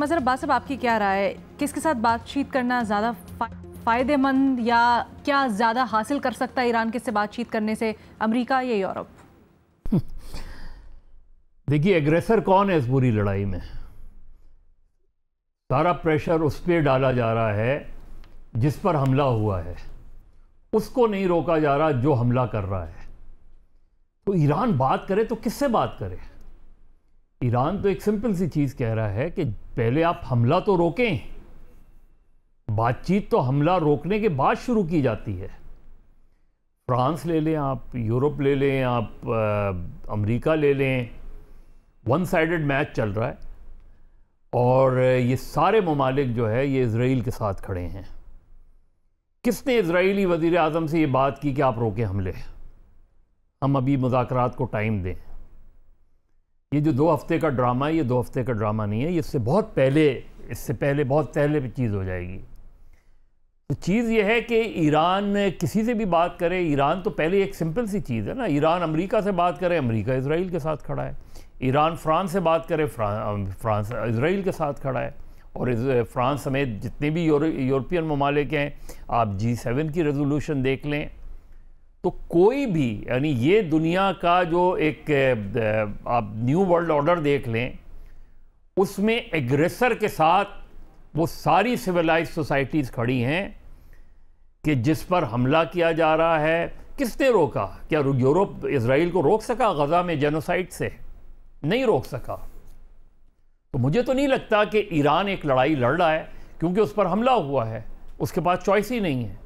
मज़हर अब्बास साहब, आपकी क्या राय है, किसके साथ बातचीत करना ज़्यादा फ़ायदेमंद या क्या ज़्यादा हासिल कर सकता है ईरान किससे बातचीत करने से, अमेरिका या यूरोप? देखिए, एग्रेसर कौन है इस पूरी लड़ाई में? सारा प्रेशर उस पर डाला जा रहा है जिस पर हमला हुआ है, उसको नहीं रोका जा रहा जो हमला कर रहा है। तो ईरान बात करे तो किससे बात करे? ईरान तो एक सिंपल सी चीज़ कह रहा है कि पहले आप हमला तो रोकें। बातचीत तो हमला रोकने के बाद शुरू की जाती है। फ्रांस ले लें आप, यूरोप ले लें आप, अमेरिका ले लें, वन साइडेड मैच चल रहा है और ये सारे ममालिक जो है ये इजराइल के साथ खड़े हैं। किसने इजरायली वज़ीर आज़म से ये बात की कि आप रोकें हमले, हम अभी मुज़ाकरात को टाइम दें? ये जो 2 हफ्ते का ड्रामा है, ये 2 हफ्ते का ड्रामा नहीं है, इससे बहुत पहले, इससे पहले बहुत पहले चीज़ हो जाएगी। तो चीज़ ये है कि ईरान किसी से भी बात करे, ईरान तो पहले एक सिंपल सी चीज़ है ना, ईरान अमेरिका से बात करे, अमेरिका इजराइल के साथ खड़ा है। ईरान फ्रांस से बात करे, फ्रांस इजराइल के साथ खड़ा है। और फ्रांस समेत जितने भी यूरोपियन ममालिक हैं, आप G7 की रेजोल्यूशन देख लें, तो कोई भी, यानी ये दुनिया का जो एक आप न्यू वर्ल्ड ऑर्डर देख लें, उसमें एग्रेसर के साथ वो सारी सिविलाइज सोसाइटीज़ खड़ी हैं कि जिस पर हमला किया जा रहा है। किसने रोका? क्या यूरोप इजराइल को रोक सका गज़ा में जेनोसाइड से? नहीं रोक सका। तो मुझे तो नहीं लगता कि ईरान एक लड़ाई लड़ रहा है क्योंकि उस पर हमला हुआ है, उसके पास चॉइस ही नहीं है।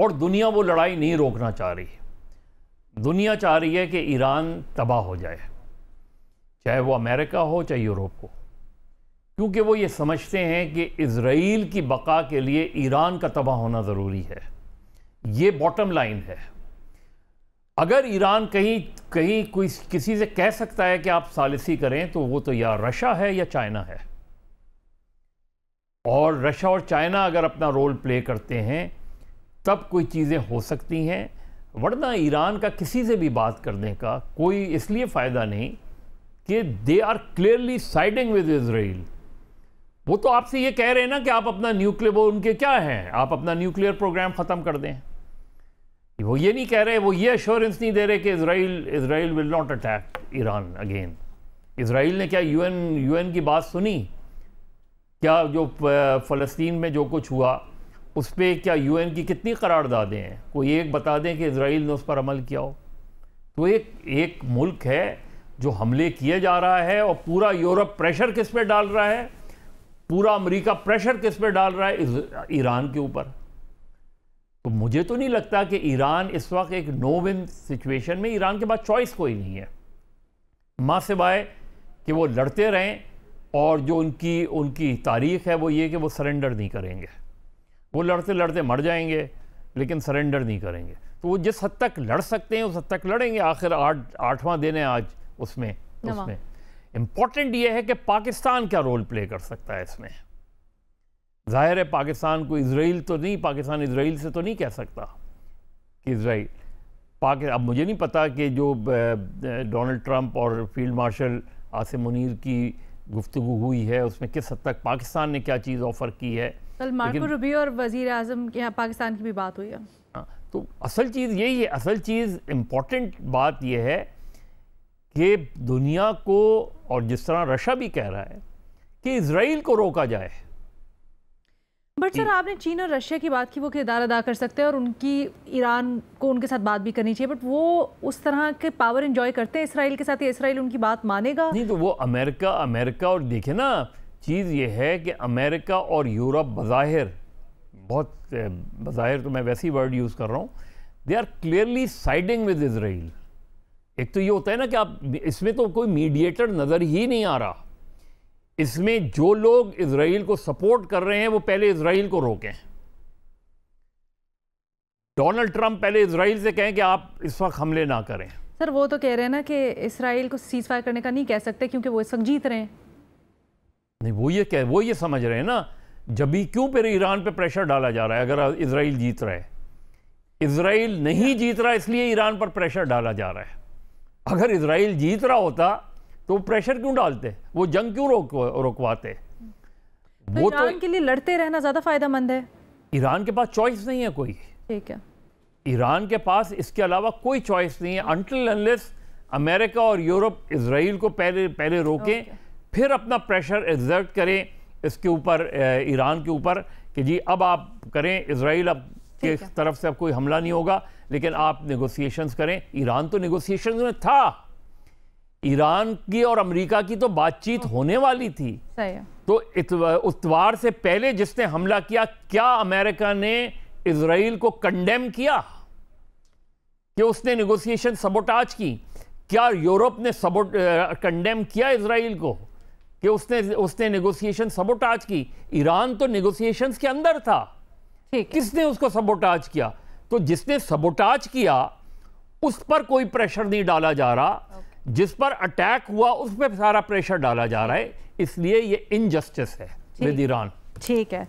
और दुनिया वो लड़ाई नहीं रोकना चाह रही। दुनिया चाह रही है कि ईरान तबाह हो जाए, चाहे वो अमेरिका हो चाहे यूरोप हो, क्योंकि वो ये समझते हैं कि इजराइल की बका के लिए ईरान का तबाह होना ज़रूरी है। ये बॉटम लाइन है। अगर ईरान कहीं कोई किसी से कह सकता है कि आप सालिसी करें, तो वो तो या रशिया है या चाइना है। और रशिया और चाइना अगर अपना रोल प्ले करते हैं तब कोई चीज़ें हो सकती हैं, वरना ईरान का किसी से भी बात करने का कोई इसलिए फ़ायदा नहीं कि they are clearly siding with Israel. वो तो आपसे ये कह रहे हैं ना कि आप अपना न्यूक्लियर, वो उनके क्या हैं, आप अपना न्यूक्लियर प्रोग्राम ख़त्म कर दें। वो ये नहीं कह रहे, वो ये एश्योरेंस नहीं दे रहे कि Israel will not attack Iran again. Israel ने क्या यूएन की बात सुनी? क्या जो फ़लस्तीन में जो कुछ हुआ उस पर क्या यूएन की कितनी करारदादें हैं? कोई एक बता दें कि इजराइल ने उस पर अमल किया हो। तो एक मुल्क है जो हमले किए जा रहा है और पूरा यूरोप प्रेशर किस पे डाल रहा है, पूरा अमेरिका प्रेशर किस पे डाल रहा है? ईरान के ऊपर। तो मुझे तो नहीं लगता कि ईरान इस वक्त एक नो विन सिचुएशन में, ईरान के पास चॉइस कोई नहीं है माँ सिवाय कि वो लड़ते रहें, और जो उनकी तारीख है वो ये कि वो सरेंडर नहीं करेंगे। वो लड़ते लड़ते मर जाएंगे लेकिन सरेंडर नहीं करेंगे। तो वो जिस हद तक लड़ सकते हैं उस हद तक लड़ेंगे। आखिर 8वां दिन है आज। उसमें इम्पॉर्टेंट ये है कि पाकिस्तान क्या रोल प्ले कर सकता है इसमें। जाहिर है पाकिस्तान को इजराइल तो नहीं, पाकिस्तान इजराइल से तो नहीं कह सकता कि इजराइल अब मुझे नहीं पता कि जो डोनाल्ड ट्रंप और फील्ड मार्शल आसिम मुनीर की गुफ्तगू हुई है उसमें किस हद तक पाकिस्तान ने क्या चीज़ ऑफ़र की है। कल मार्को रूबियो और वज़ीर आज़म के यहाँ पाकिस्तान की भी बात हुई है। हाँ, तो असल चीज़ यही है। असल चीज़ इम्पॉर्टेंट बात यह है कि दुनिया को, और जिस तरह रशिया भी कह रहा है कि इजराइल को रोका जाए। बट सर, आपने चीन और रशिया की बात की, वो किरदार अदा कर सकते हैं और उनकी ईरान को उनके साथ बात भी करनी चाहिए, बट वो उस तरह के पावर एंजॉय करते हैं इसराइल के साथ, या इसराइल उनकी बात मानेगा? नहीं, तो वो अमेरिका और देखे ना, चीज़ ये है कि अमेरिका और यूरोप बज़ाहिर तो मैं वैसी वर्ड यूज़ कर रहा हूँ, they are clearly siding with Israel. एक तो ये होता है ना कि आप इसमें तो कोई मीडिएटर नज़र ही नहीं आ रहा। इसमें जो लोग इजराइल को सपोर्ट कर रहे हैं वो पहले इजराइल को रोकें। डोनाल्ड ट्रंप पहले इजराइल से कहें कि आप इस वक्त हमले ना करें। सर, वो तो कह रहे हैं ना कि इसराइल को सीज फायर करने का नहीं कह सकते क्योंकि वो इस वक्त जीत रहे हैं। नहीं, वो ये समझ रहे हैं ना, जब भी क्यों फिर ईरान पे प्रेशर डाला जा रहा है अगर इजराइल जीत रहा है। इजराइल नहीं जीत रहा इसलिए ईरान पर प्रेशर डाला जा रहा है। अगर इजराइल जीत रहा होता तो प्रेशर क्यों डालते, वो जंग क्यों रोकवाते? तो ईरान के लिए लड़ते रहना ज्यादा फायदेमंद है? ईरान के पास चॉइस नहीं है कोई। ठीक है, ईरान के पास इसके अलावा कोई चॉइस नहीं है अनटिल अनलेस अमेरिका और यूरोप इजराइल को पहले रोकें, फिर अपना प्रेशर एक्सर्ट करें इसके ऊपर, ईरान के ऊपर, कि जी अब आप करें, इजराइल अब के तरफ से अब कोई हमला नहीं होगा, लेकिन आप नेगोशिएशंस करें। ईरान तो नेगोशिएशंस में था, ईरान की और अमेरिका की तो बातचीत होने वाली थी। सही है। तो इतवार से पहले जिसने हमला किया, क्या अमेरिका ने इजराइल को कंडेम किया कि उसने नेगोशिएशन सबोटाज की? क्या यूरोप ने कंडेम किया इजराइल को कि उसने नेगोशिएशन सबोटाज की? ईरान तो नेगोशिएशंस के अंदर था, किसने उसको सबोटाज किया? तो जिसने सबोटाज किया उस पर कोई प्रेशर नहीं डाला जा रहा, जिस पर अटैक हुआ उस पर सारा प्रेशर डाला जा रहा है, इसलिए ये इनजस्टिस है विद ईरान। ठीक है।